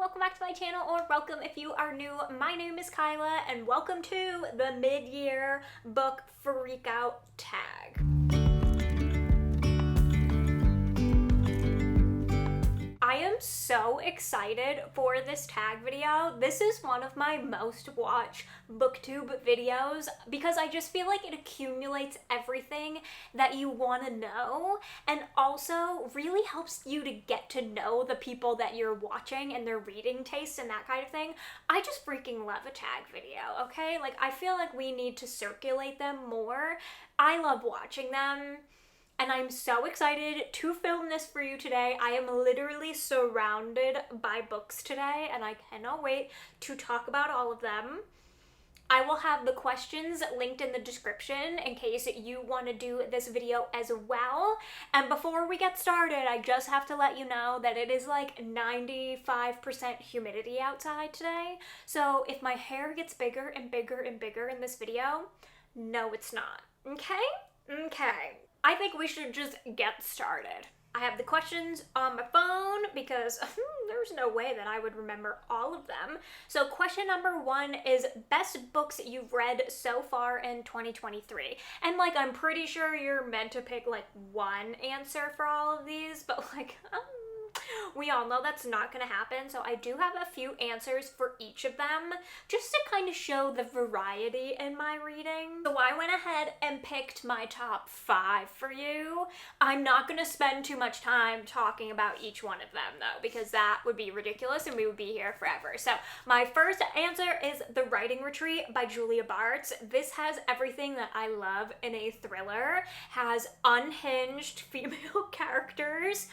welcome back to my channel, or welcome if you are new. My name is Kyla, and welcome to the mid-year book freakout tag. I am so excited for this tag video. This is one of my most watched booktube videos because I just feel like it accumulates everything that you want to know and also really helps you to get to know the people that you're watching and their reading tastes and that kind of thing. I just freaking love a tag video, okay? Like, I feel like we need to circulate them more. I love watching them. And I'm so excited to film this for you today. I am literally surrounded by books today, and I cannot wait to talk about all of them. I will have the questions linked in the description in case you want to do this video as well. And before we get started, I just have to let you know that it is like 95% humidity outside today. So if my hair gets bigger and bigger and bigger in this video, no, it's not. Okay? Okay. I think we should just get started. I have the questions on my phone because there's no way that I would remember all of them. So question number 1 is best books you've read so far in 2023. And like, I'm pretty sure you're meant to pick like one answer for all of these, but like, we all know that's not going to happen, so I do have a few answers for each of them, just to kind of show the variety in my reading. So I went ahead and picked my top 5 for you. I'm not going to spend too much time talking about each one of them, though, because that would be ridiculous and we would be here forever. So my first answer is The Writing Retreat by Julia Bartz. This has everything that I love in a thriller, has unhinged female characters,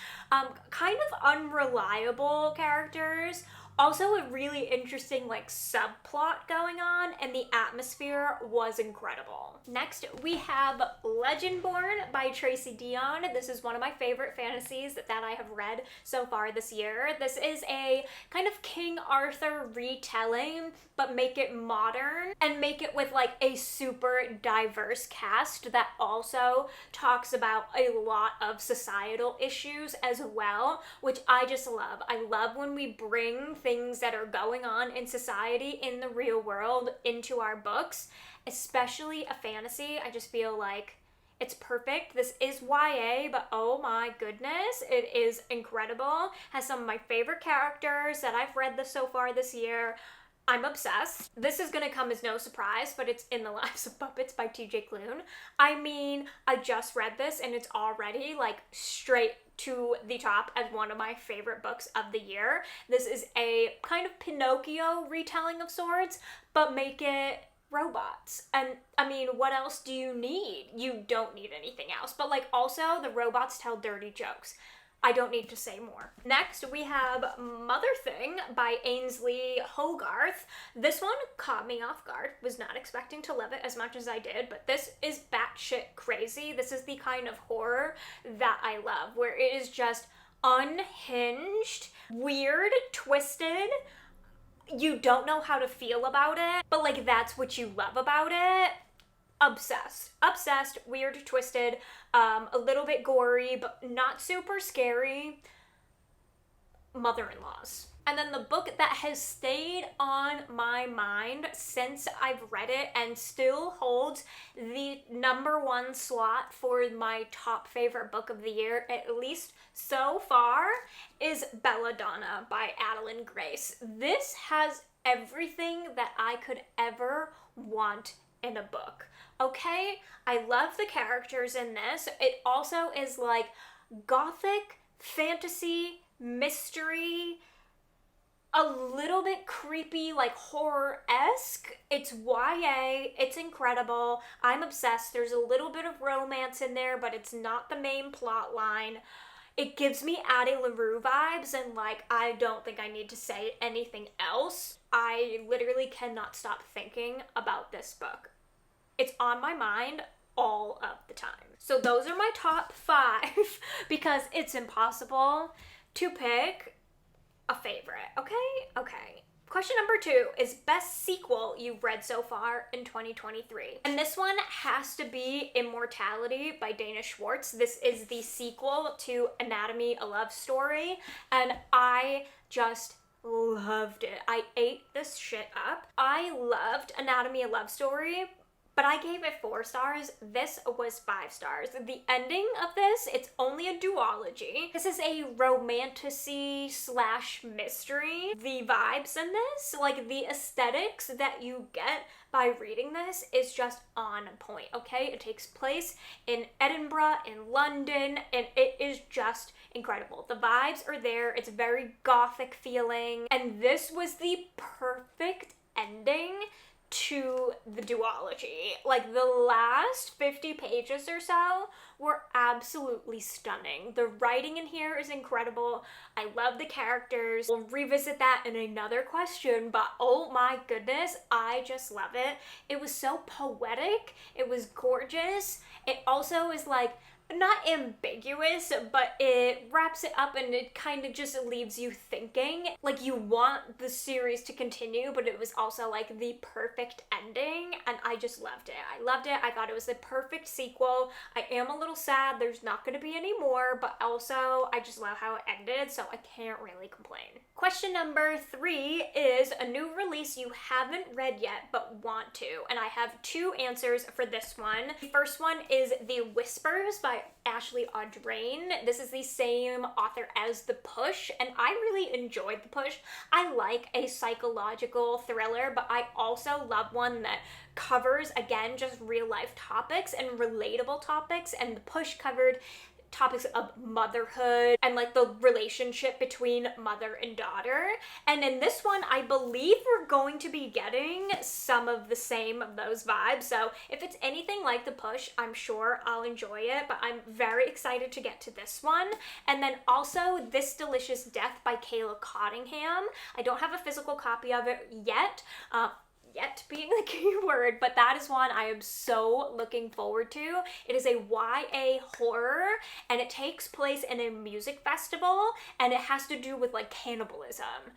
kind of unreliable characters, also a really interesting like subplot going on, and the atmosphere was incredible. Next, we have Legendborn by Tracy Deonn. This is one of my favorite fantasies that I have read so far this year. This is a kind of King Arthur retelling, but make it modern and make it with like a super diverse cast that also talks about a lot of societal issues as well, which I just love. I love when we bring things that are going on in society in the real world into our books, especially a fantasy. I just feel like it's perfect. This is YA, but oh my goodness, it is incredible. Has some of my favorite characters that I've read so far this year. I'm obsessed. This is gonna come as no surprise, but it's In the Lives of Puppets by TJ Klune. I mean, I just read this and it's already like straight to the top as one of my favorite books of the year. This is a kind of Pinocchio retelling of sorts, but make it robots. And I mean, what else do you need? You don't need anything else. But like, also the robots tell dirty jokes. I don't need to say more. Next, we have Mother Thing by Ainsley Hogarth. This one caught me off guard. Was not expecting to love it as much as I did, but this is batshit crazy. This is the kind of horror that I love, where it is just unhinged, weird, twisted. You don't know how to feel about it, but like, that's what you love about it. Obsessed, weird, twisted, a little bit gory, but not super scary. Mother-in-laws. And then the book that has stayed on my mind since I've read it and still holds the #1 slot for my top favorite book of the year, at least so far, is Belladonna by Adeline Grace. This has everything that I could ever want in a book. Okay, I love the characters in this. It also is like gothic, fantasy, mystery, a little bit creepy, like horror-esque. It's YA, it's incredible. I'm obsessed. There's a little bit of romance in there, but it's not the main plot line. It gives me Addie LaRue vibes, and like, I don't think I need to say anything else. I literally cannot stop thinking about this book. It's on my mind all of the time. So those are my top 5 because it's impossible to pick a favorite, okay? Okay. Question number 2 is best sequel you've read so far in 2023. And this one has to be Immortality by Dana Schwartz. This is the sequel to Anatomy, a Love Story, and I just loved it. I ate this shit up. I loved Anatomy of Love Story, but I gave it 4 stars. This was 5 stars. The ending of this, it's only a duology. This is a romantasy / mystery. The vibes in this, like the aesthetics that you get by reading this is just on point, okay? It takes place in Edinburgh, in London, and it is just incredible. The vibes are there. It's very gothic feeling, and this was the perfect ending to the duology. Like, the last 50 pages or so were absolutely stunning. The writing in here is incredible. I love the characters. We'll revisit that in another question, but oh my goodness, I just love it. It was so poetic. It was gorgeous. It also is like not ambiguous, but it wraps it up and it kind of just leaves you thinking. Like, you want the series to continue, but it was also like the perfect ending, and I just loved it. I loved it. I thought it was the perfect sequel. I am a little sad there's not going to be any more, but also I just love how it ended, so I can't really complain. Question number 3 is a new release you haven't read yet but want to, and I have 2 answers for this one. The first one is The Whispers by Ashley Audrain. This is the same author as The Push, and I really enjoyed The Push. I like a psychological thriller, but I also love one that covers, again, just real life topics and relatable topics, and The Push covered topics of motherhood and like the relationship between mother and daughter. And in this one, I believe we're going to be getting some of the same of those vibes. So if it's anything like The Push, I'm sure I'll enjoy it, but I'm very excited to get to this one. And then also This Delicious Death by Kayla Cottingham. I don't have a physical copy of it yet. Yet being the key word, but that is one I am so looking forward to. It is a YA horror, and it takes place in a music festival, and it has to do with like cannibalism.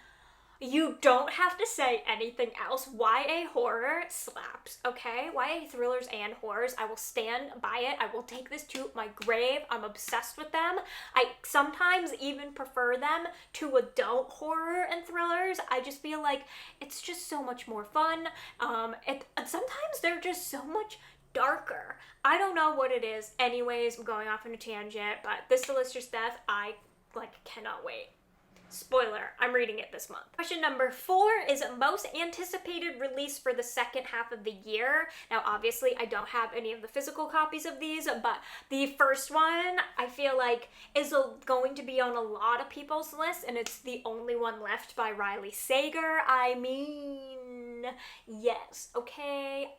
You don't have to say anything else. YA horror slaps, okay? YA thrillers and horrors, I will stand by it. I will take this to my grave. I'm obsessed with them. I sometimes even prefer them to adult horror and thrillers. I just feel like it's just so much more fun. And sometimes they're just so much darker. I don't know what it is. Anyways, I'm going off on a tangent, but This Delicious Death, I cannot wait. Spoiler, I'm reading it this month. Question number 4 is most anticipated release for the second half of the year. Now, obviously, I don't have any of the physical copies of these, but the first one I feel like is going to be on a lot of people's list, and it's The Only One Left by Riley Sager. I mean, yes, okay.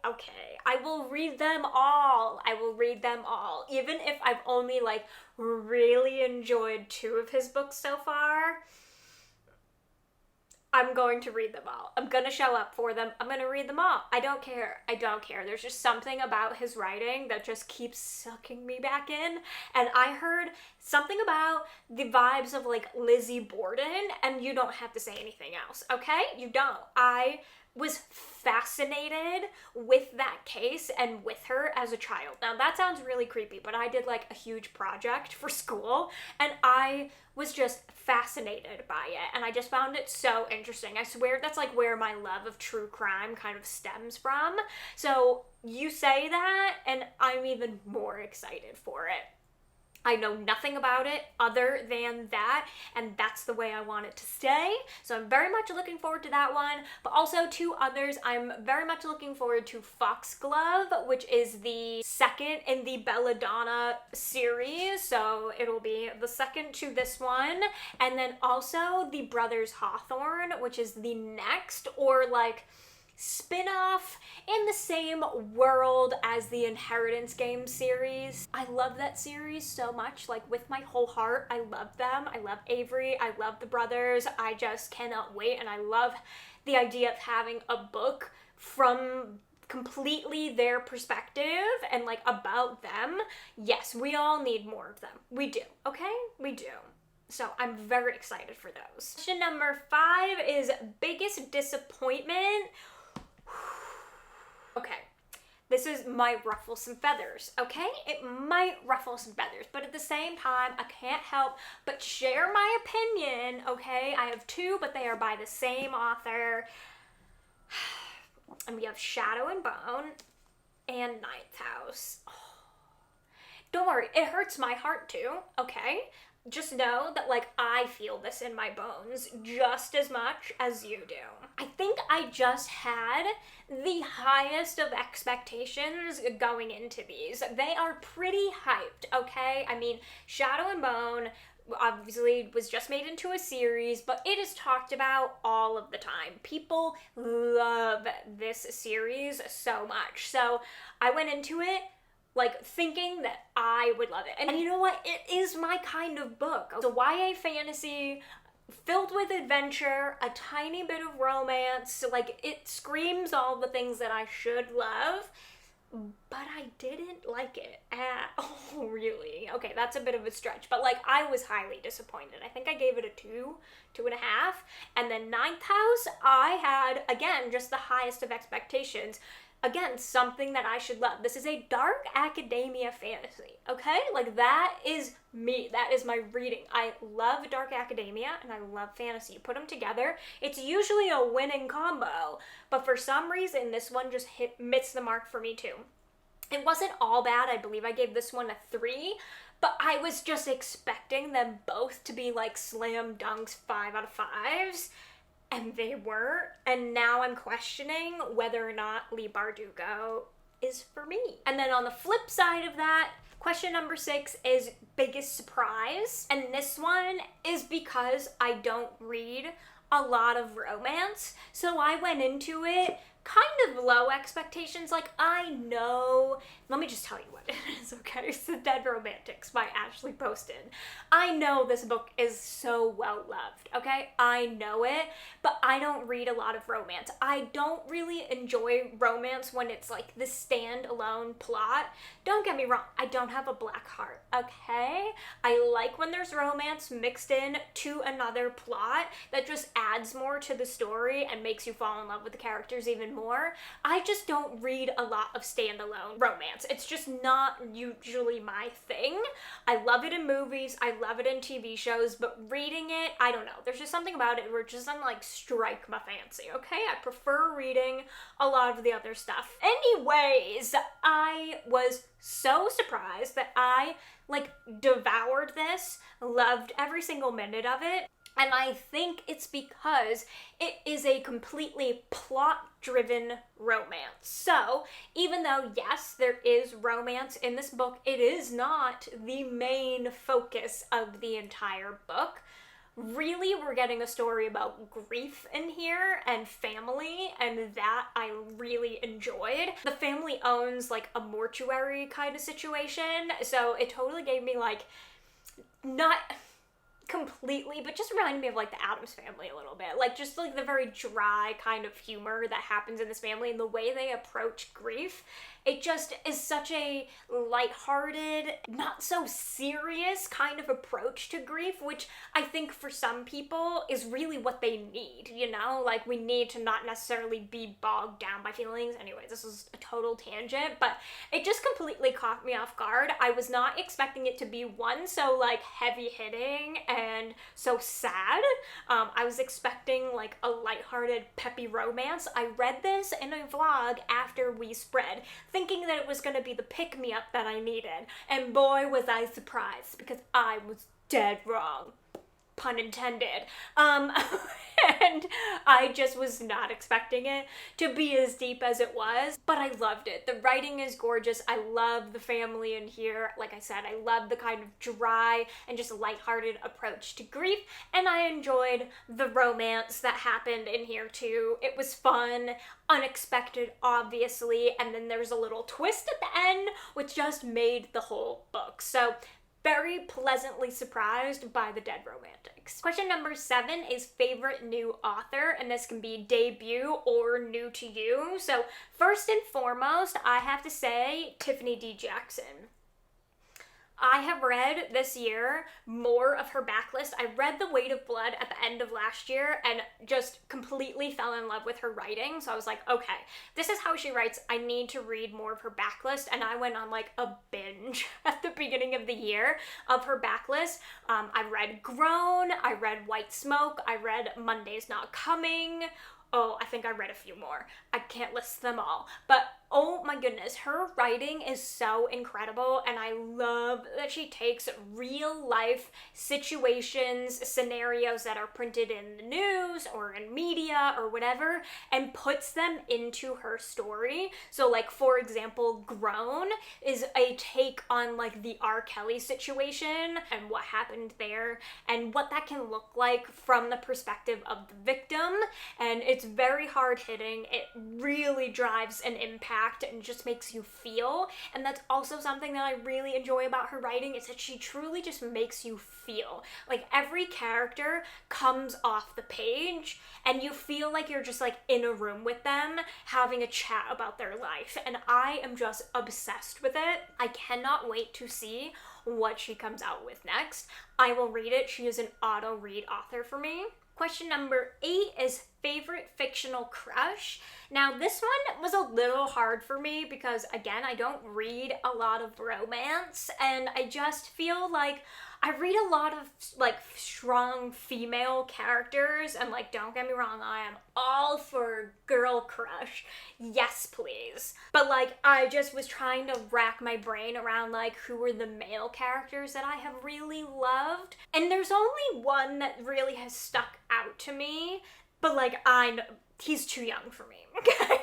I will read them all. Even if I've only really enjoyed 2 of his books so far. I'm going to read them all. I'm gonna show up for them. I'm gonna read them all. I don't care. There's just something about his writing that just keeps sucking me back in. And I heard something about the vibes of Lizzie Borden, and you don't have to say anything else, okay? You don't. I was fascinated with that case and with her as a child. Now that sounds really creepy, but I did a huge project for school, and I was just fascinated by it, and I just found it so interesting. I swear that's where my love of true crime kind of stems from. So you say that, and I'm even more excited for it. I know nothing about it other than that, and that's the way I want it to stay. So I'm very much looking forward to that one, but also 2 others. I'm very much looking forward to Foxglove, which is the second in the Belladonna series. So it'll be the second to this one. And then also The Brothers Hawthorne, which is the next, or spin-off in the same world as the Inheritance Game series. I love that series so much, with my whole heart. I love them. I love Avery. I love the brothers. I just cannot wait, and I love the idea of having a book from completely their perspective and about them. Yes, we all need more of them. We do, okay? We do. So I'm very excited for those. Question number 5 is biggest disappointment. Okay, This is might ruffle some feathers, okay? It might ruffle some feathers, but at the same time, I can't help but share my opinion, okay? I have two, but they are by the same author. And we have Shadow and Bone and Ninth House. Oh. Don't worry, it hurts my heart too, okay? Just know that, like, I feel this in my bones just as much as you do. I think I just had the highest of expectations going into these. They are pretty hyped, okay? I mean, Shadow and Bone obviously was just made into a series, but it is talked about all of the time. People love this series so much. So I went into it like thinking that I would love it. And you know what? It is my kind of book. It's a YA fantasy filled with adventure, a tiny bit of romance. Like, it screams all the things that I should love, but I didn't like it at all, really. Okay, that's a bit of a stretch, but like, I was highly disappointed. I think I gave it a 2.5. And then Ninth House, I had, again, just the highest of expectations. Again, something that I should love. This is a dark academia fantasy, okay? Like, that is me. That is my reading. I love dark academia and I love fantasy. You put them together, it's usually a winning combo. But for some reason, this one just missed the mark for me too. It wasn't all bad. I believe I gave this one a 3. But I was just expecting them both to be like slam dunks 5 out of 5s. And they were, and now I'm questioning whether or not Leigh Bardugo is for me. And then on the flip side of that, question number 6 is biggest surprise. And this one is because I don't read a lot of romance. So I went into it kind of low expectations. Like, I know, let me just tell you what it is, okay? It's The Dead Romantics by Ashley Poston. I know this book is so well loved, okay? I know it, but I don't read a lot of romance. I don't really enjoy romance when it's like the standalone plot. Don't get me wrong, I don't have a black heart, okay? I like when there's romance mixed in to another plot that just adds more to the story and makes you fall in love with the characters even more. I just don't read a lot of standalone romance. It's just not usually my thing. I love it in movies, I love it in TV shows, but reading it, I don't know. There's just something about it where it just doesn't like strike my fancy, okay? I prefer reading a lot of the other stuff. Anyways, I was so surprised that I like devoured this, loved every single minute of it. And I think it's because it is a completely plot-driven romance. So, even though, yes, there is romance in this book, it is not the main focus of the entire book. Really, we're getting a story about grief in here and family, and that I really enjoyed. The family owns like a mortuary kind of situation, so it totally gave me like, not completely, but just reminded me of like the Addams Family a little bit. Like, just like the very dry kind of humor that happens in this family and the way they approach grief. It just is such a lighthearted, not so serious kind of approach to grief, which I think for some people is really what they need, you know? Like, we need to not necessarily be bogged down by feelings. Anyway, this is a total tangent, but it just completely caught me off guard. I was not expecting it to be one so like heavy hitting and so sad. I was expecting like a lighthearted, peppy romance. I read this in a vlog after we spread, thinking that it was going to be the pick-me-up that I needed. And boy, was I surprised, because I was dead wrong. Pun intended. And I just was not expecting it to be as deep as it was, but I loved it. The writing is gorgeous. I love the family in here. Like I said, I love the kind of dry and just lighthearted approach to grief, and I enjoyed the romance that happened in here too. It was fun, unexpected, obviously, and then there's a little twist at the end, which just made the whole book. So, very pleasantly surprised by The Dead Romantics. Question number 7 is favorite new author, and this can be debut or new to you. So first and foremost, I have to say Tiffany D. Jackson. I have read this year more of her backlist. I read The Weight of Blood at the end of last year and just completely fell in love with her writing. So I was like, okay, this is how she writes. I need to read more of her backlist. And I went on like a binge at the beginning of the year of her backlist. I read Grown, I read White Smoke, I read Monday's Not Coming. Oh, I think I read a few more. I can't list them all. But oh my goodness, her writing is so incredible, and I love that she takes real life situations, scenarios that are printed in the news or in media or whatever, and puts them into her story. So like, for example, Grown is a take on like the R. Kelly situation and what happened there and what that can look like from the perspective of the victim. And it's very hard hitting. It really drives an impact and just makes you feel. And that's also something that I really enjoy about her writing, is that she truly just makes you feel. Like, every character comes off the page and you feel like you're just like in a room with them having a chat about their life. And I am just obsessed with it. I cannot wait to see what she comes out with next. I will read it. She is an auto read author for me. Question number 8 is favorite fictional crush. Now, this one was a little hard for me because, again, I don't read a lot of romance, and I just feel like I read a lot of like strong female characters, and like, don't get me wrong, I am all for girl crush. Yes, please. But like, I just was trying to rack my brain around like who were the male characters that I have really loved. And there's only one that really has stuck out to me, but like, he's too young for me, okay?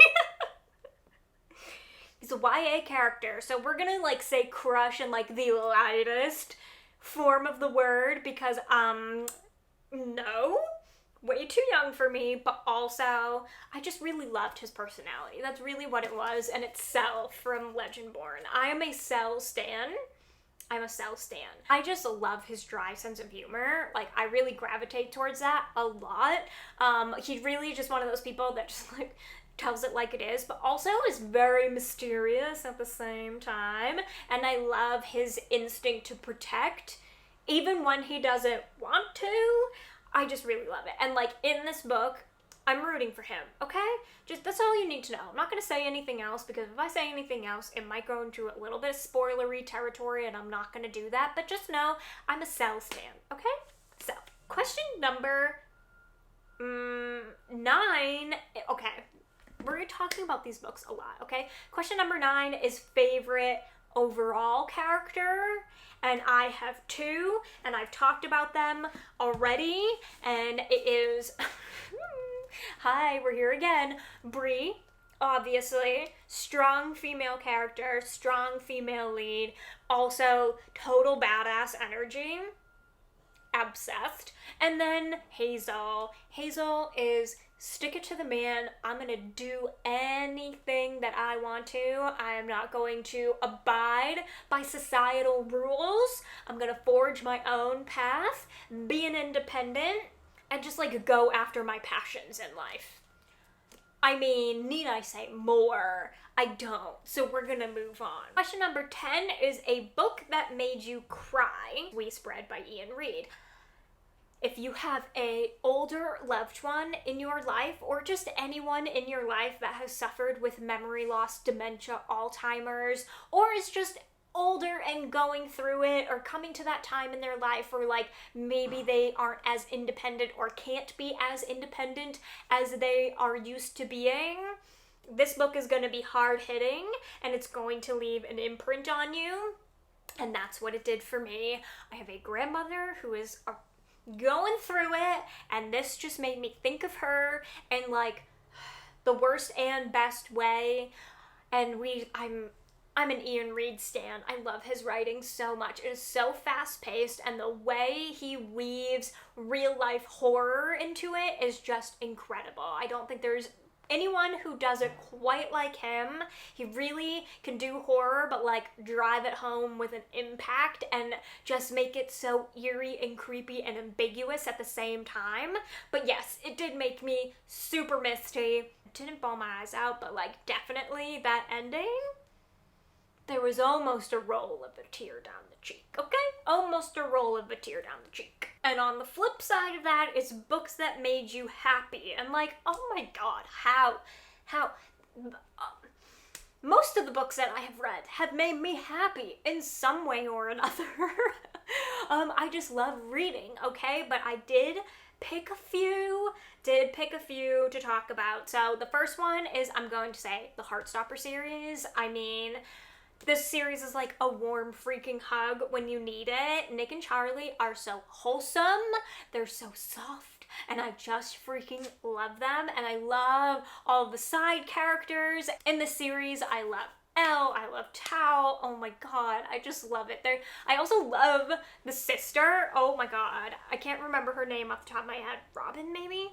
He's a YA character, so we're gonna like say crush in like the lightest form of the word, because no, way too young for me, but also I just really loved his personality. That's really what it was, and it's Cell from Legendborn. I am a Cell stan. I'm a Cell stan. I just love his dry sense of humor. Like, I really gravitate towards that a lot. He's really just one of those people that just like tells it like it is, but also is very mysterious at the same time. And I love his instinct to protect, even when he doesn't want to. I just really love it. And like, in this book, I'm rooting for him, okay? Just, that's all you need to know. I'm not gonna say anything else, because if I say anything else, it might go into a little bit of spoilery territory, and I'm not gonna do that. But just know, I'm a Cell stan, okay? So, question number 9. Okay, we're talking about these books a lot, okay? Question number 9 is favorite overall character, and I have 2, and I've talked about them already, and it is hi, we're here again. Bree, obviously, strong female character, strong female lead, also total badass energy, obsessed. And then Hazel. Hazel is stick it to the man. I'm gonna do anything that I want to. I am not going to abide by societal rules. I'm gonna forge my own path, be an independent, and just like go after my passions in life. I mean, need I say more? I don't. So we're gonna move on. Question number 10 is a book that made you cry. We Spread by Ian Reid. If you have a older loved one in your life, or just anyone in your life that has suffered with memory loss, dementia, Alzheimer's, or is just older and going through it, or coming to that time in their life where like maybe they aren't as independent or can't be as independent as they are used to being, this book is going to be hard hitting, and it's going to leave an imprint on you. And that's what it did for me. I have a grandmother who is going through it, and this just made me think of her in like the worst and best way. And I'm an Ian Reid stan. I love his writing so much. It is so fast-paced, and the way he weaves real-life horror into it is just incredible. I don't think there's anyone who does it quite like him. He really can do horror, but like drive it home with an impact and just make it so eerie and creepy and ambiguous at the same time. But yes, it did make me super misty. It didn't bawl my eyes out, but like definitely that ending, there was almost a roll of a tear down the cheek, okay? Almost a roll of a tear down the cheek. And on the flip side of that is books that made you happy. And like, oh my god, how? Most of the books that I have read have made me happy in some way or another. I just love reading, okay? But I did pick a few to talk about. So the first one is, I'm going to say, the Heartstopper series. I mean, this series is like a warm freaking hug when you need it. Nick and Charlie are so wholesome. They're so soft. And I just freaking love them. And I love all the side characters in the series. I love Elle, I love Tao. Oh my god, I just love it. I also love the sister. Oh my god, I can't remember her name off the top of my head. Robin, maybe?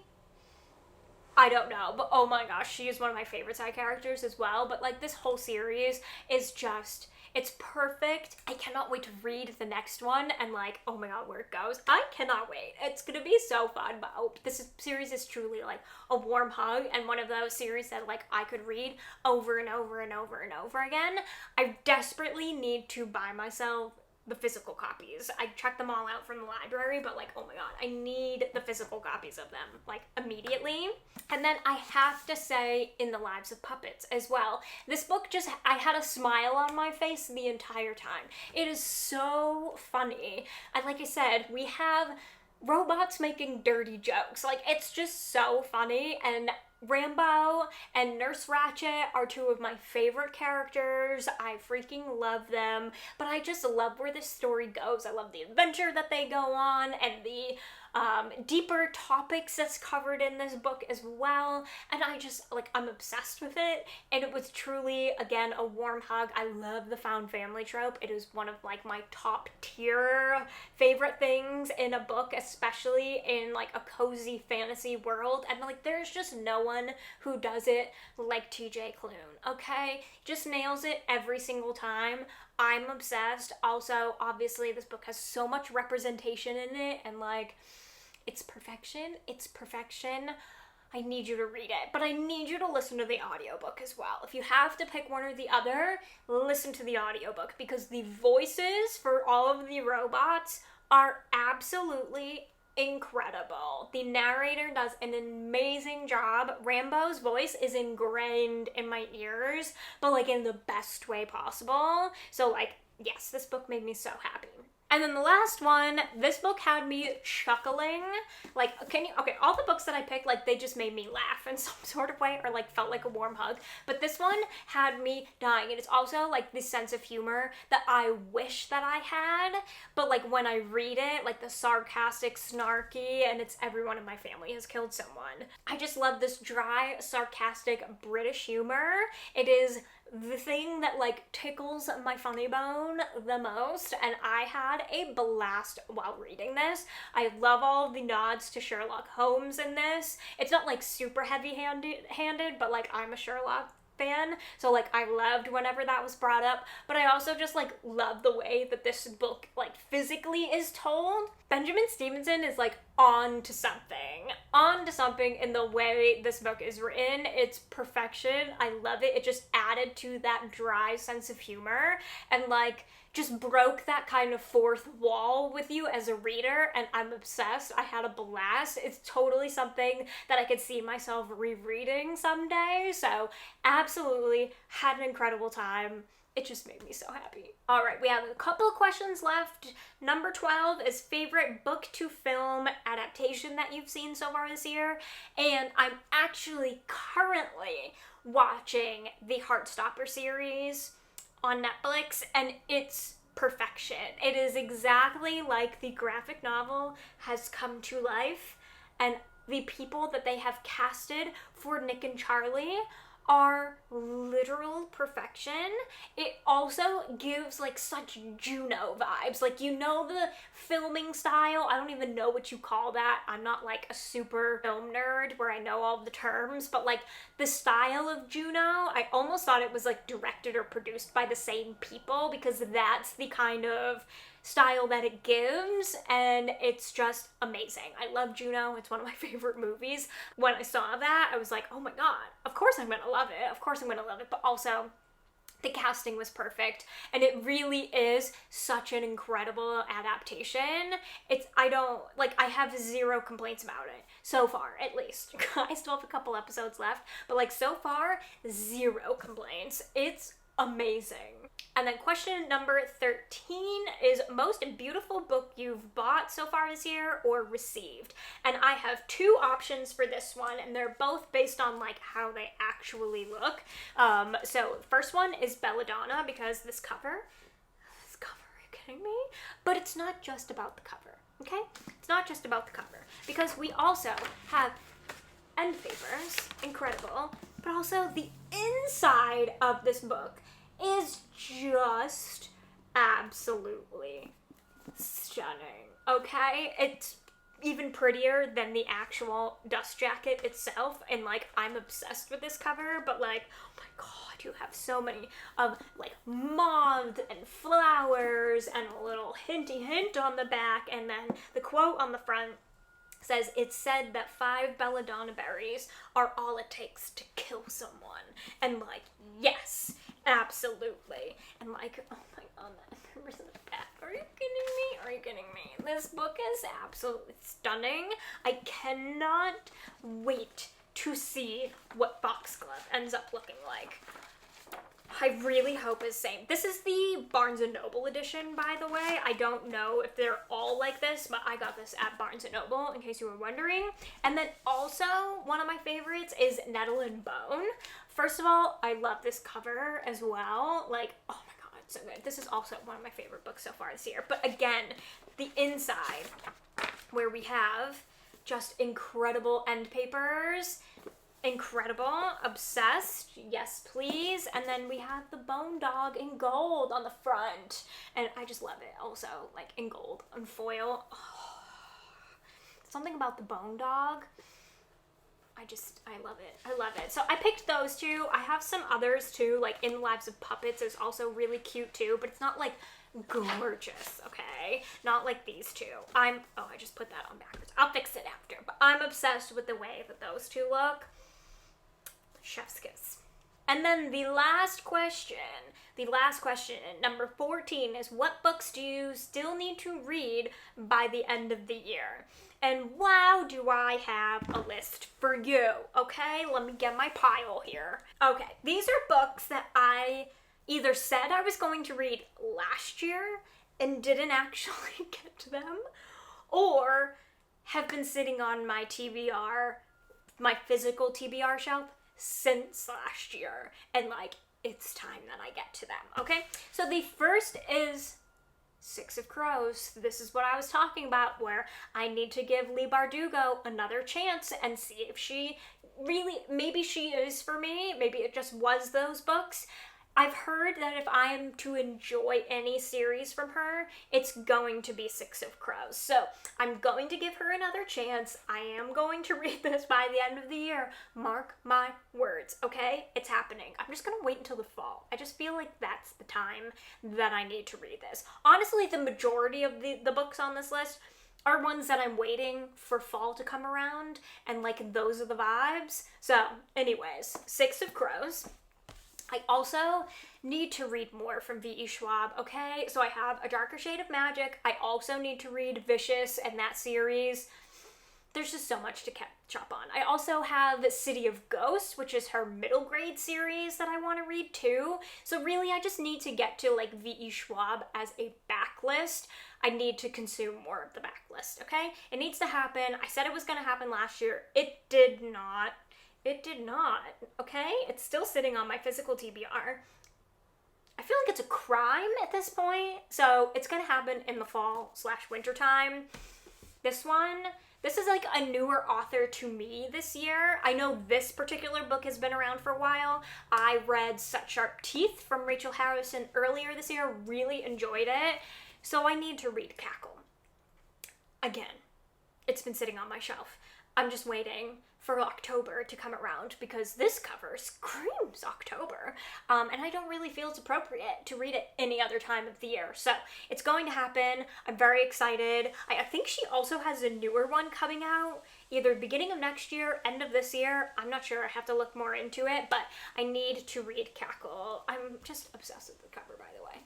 I don't know, but oh my gosh, she is one of my favorite side characters as well. But like, this whole series is just, it's perfect. I cannot wait to read the next one and like, oh my god, where it goes. I cannot wait. It's gonna be so fun. But series is truly like a warm hug, and one of those series that like I could read over and over and over and over again. I desperately need to buy myself the physical copies. I checked them all out from the library, but like, oh my god, I need the physical copies of them, like, immediately. And then I have to say, In the Lives of Puppets as well. This book just, I had a smile on my face the entire time. It is so funny. And like I said, we have robots making dirty jokes. Like, it's just so funny, and Rambo and Nurse Ratched are two of my favorite characters. I freaking love them, but I just love where this story goes. I love the adventure that they go on and the deeper topics that's covered in this book as well, and I just, like, I'm obsessed with it, and it was truly, again, a warm hug. I love the found family trope. It is one of, like, my top tier favorite things in a book, especially in, like, a cozy fantasy world, and, like, there's just no one who does it like TJ Klune, okay? Just nails it every single time. I'm obsessed. Also, obviously, this book has so much representation in it, and, like, it's perfection. It's perfection. I need you to read it, but I need you to listen to the audiobook as well. If you have to pick one or the other, listen to the audiobook, because the voices for all of the robots are absolutely incredible. The narrator does an amazing job. Rambo's voice is ingrained in my ears, but like in the best way possible. So like, yes, this book made me so happy. And then the last one, this book had me chuckling. Like, okay, all the books that I picked, like, they just made me laugh in some sort of way, or like felt like a warm hug. But this one had me dying. And it's also like this sense of humor that I wish that I had. But like when I read it, like the sarcastic, snarky, and it's everyone in my family has killed someone. I just love this dry, sarcastic British humor. It is the thing that like tickles my funny bone the most, and I had a blast while reading this. I love all of the nods to Sherlock Holmes in this. It's not like super heavy-handed, but like I'm a Sherlock fan, so like I loved whenever that was brought up. But I also just like love the way that this book like physically is told. Benjamin Stevenson is like on to something in the way this book is written. It's perfection. I love it. It just added to that dry sense of humor and like just broke that kind of fourth wall with you as a reader, and I'm obsessed. I had a blast. It's totally something that I could see myself rereading someday, so absolutely had an incredible time. It just made me so happy. All right, we have a couple of questions left. Number 12 is favorite book to film adaptation that you've seen so far this year, and I'm actually currently watching the Heartstopper series on Netflix, and it's perfection. It is exactly like the graphic novel has come to life, and the people that they have casted for Nick and Charlie are literal perfection. It also gives like such Juno vibes. Like, you know, the filming style, I don't even know what you call that. I'm not like a super film nerd where I know all the terms, but like the style of Juno, I almost thought it was like directed or produced by the same people, because that's the kind of style that it gives, and it's just amazing. I love Juno. It's one of my favorite movies. When I saw that, I was like, oh my god, of course I'm gonna love it. Of course I'm gonna love it. But also, The casting was perfect, and it really is such an incredible adaptation. I have zero complaints about it, so far, at least. I still have a couple episodes left, but like so far, zero complaints. It's amazing. And then question number 13 is most beautiful book you've bought so far this year or received. And I have two options for this one, and they're both based on like how they actually look. So the first one is Belladonna, because this cover, are you kidding me? But it's not just about the cover, okay? It's not just about the cover, because we also have end papers, incredible, but also the inside of this book is just absolutely stunning, okay? It's even prettier than the actual dust jacket itself, and like I'm obsessed with this cover, but like, oh my god, you have so many of like moths and flowers and a little hinty hint on the back, and then the quote on the front says, "It's said that 5 belladonna berries are all it takes to kill someone." And like, yes, absolutely. And like, oh my god, that papers in the back. Are you kidding me? Are you kidding me? This book is absolutely stunning. I cannot wait to see what Foxglove ends up looking like. I really hope it's the same. This is the Barnes & Noble edition, by the way. I don't know if they're all like this, but I got this at Barnes & Noble, in case you were wondering. And then also, one of my favorites is Nettle and Bone. First of all, I love this cover as well. Like, oh my god, it's so good. This is also one of my favorite books so far this year. But again, the inside, where we have just incredible end papers. Incredible, obsessed, yes please, and then we have the bone dog in gold on the front, and I just love it. Also, like in gold, on foil. Oh, something about the bone dog, I love it. I love it. So I picked those two. I have some others too, like In the Lives of Puppets is also really cute too, but it's not like gorgeous, okay? Not like these two. I just put that on backwards. I'll fix it after, but I'm obsessed with the way that those two look. Chef's kiss. And then the last question, number 14, is what books do you still need to read by the end of the year? And wow, do I have a list for you, okay? Let me get my pile here. Okay, these are books that I either said I was going to read last year and didn't actually get to them, or have been sitting on my TBR, my physical TBR shelf, since last year, and like it's time that I get to them, okay? So the first is Six of Crows. This is what I was talking about, where I need to give Leigh Bardugo another chance and see if she really, maybe she is for me, maybe it just was those books. I've heard that if I am to enjoy any series from her, it's going to be Six of Crows. So I'm going to give her another chance. I am going to read this by the end of the year. Mark my words, okay? It's happening. I'm just going to wait until the fall. I just feel like that's the time that I need to read this. Honestly, the majority of the books on this list are ones that I'm waiting for fall to come around, and like those are the vibes. So anyways, Six of Crows. I also need to read more from V.E. Schwab, okay? So I have A Darker Shade of Magic. I also need to read Vicious and that series. There's just so much to catch up on. I also have City of Ghosts, which is her middle grade series that I want to read too. So really, I just need to get to like V.E. Schwab as a backlist. I need to consume more of the backlist, okay? It needs to happen. I said it was going to happen last year. It did not. It did not, okay? It's still sitting on my physical TBR. I feel like it's a crime at this point, so it's gonna happen in the fall/winter time. This is like a newer author to me this year. I know this particular book has been around for a while. I read Such Sharp Teeth from Rachel Harrison earlier this year, really enjoyed it, so I need to read Cackle. Again, it's been sitting on my shelf. I'm just waiting for October to come around because this cover screams October, and I don't really feel it's appropriate to read it any other time of the year. So it's going to happen. I'm very excited. I think she also has a newer one coming out either beginning of next year, end of this year. I'm not sure. I have to look more into it, but I need to read Cackle. I'm just obsessed with the cover, by the way.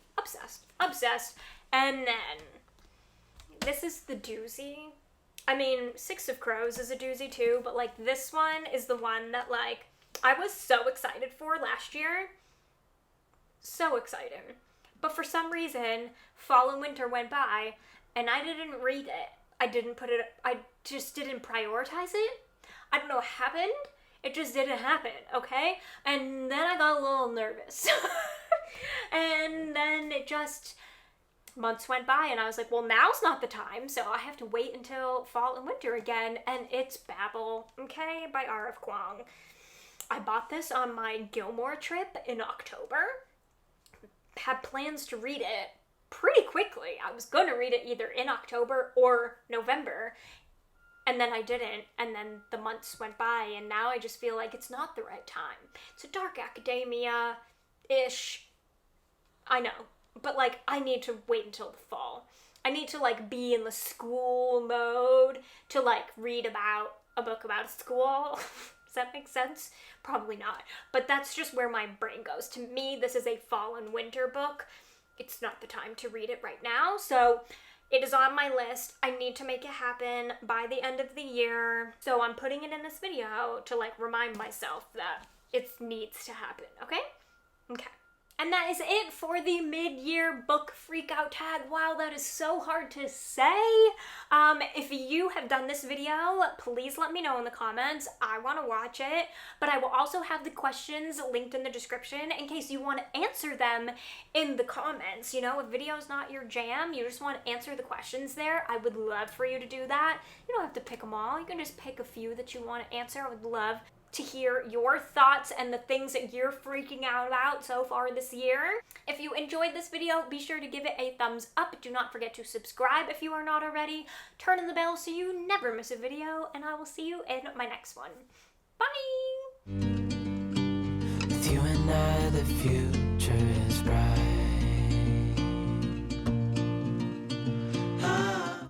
Obsessed. And then this is the doozy. I mean, Six of Crows is a doozy too, but like this one is the one that like I was so excited for last year. So exciting. But for some reason, fall and winter went by and I didn't read it. I just didn't prioritize it. I don't know what happened. It just didn't happen, okay? And then I got a little nervous. And then months went by and I was like, well, now's not the time, so I have to wait until fall and winter again, and it's Babel, okay, by R.F. Kuang. I bought this on my Gilmore trip in October. Had plans to read it pretty quickly. I was going to read it either in October or November, and then I didn't, and then the months went by, and now I just feel like it's not the right time. It's a dark academia-ish. I know. But, like, I need to wait until the fall. I need to, like, be in the school mode to, like, read about a book about school. Does that make sense? Probably not. But that's just where my brain goes. To me, this is a fall and winter book. It's not the time to read it right now. So it is on my list. I need to make it happen by the end of the year. So I'm putting it in this video to, like, remind myself that it needs to happen. Okay? Okay. And that is it for the mid-year book freakout tag. Wow, that is so hard to say. If you have done this video, please let me know in the comments. I want to watch it, but I will also have the questions linked in the description in case you want to answer them in the comments. You know, if video is not your jam, you just want to answer the questions there, I would love for you to do that. You don't have to pick them all. You can just pick a few that you want to answer. I would love to hear your thoughts and the things that you're freaking out about so far this year. If you enjoyed this video, be sure to give it a thumbs up. Do not forget to subscribe if you are not already. Turn on the bell so you never miss a video, and I will see you in my next one. Bye!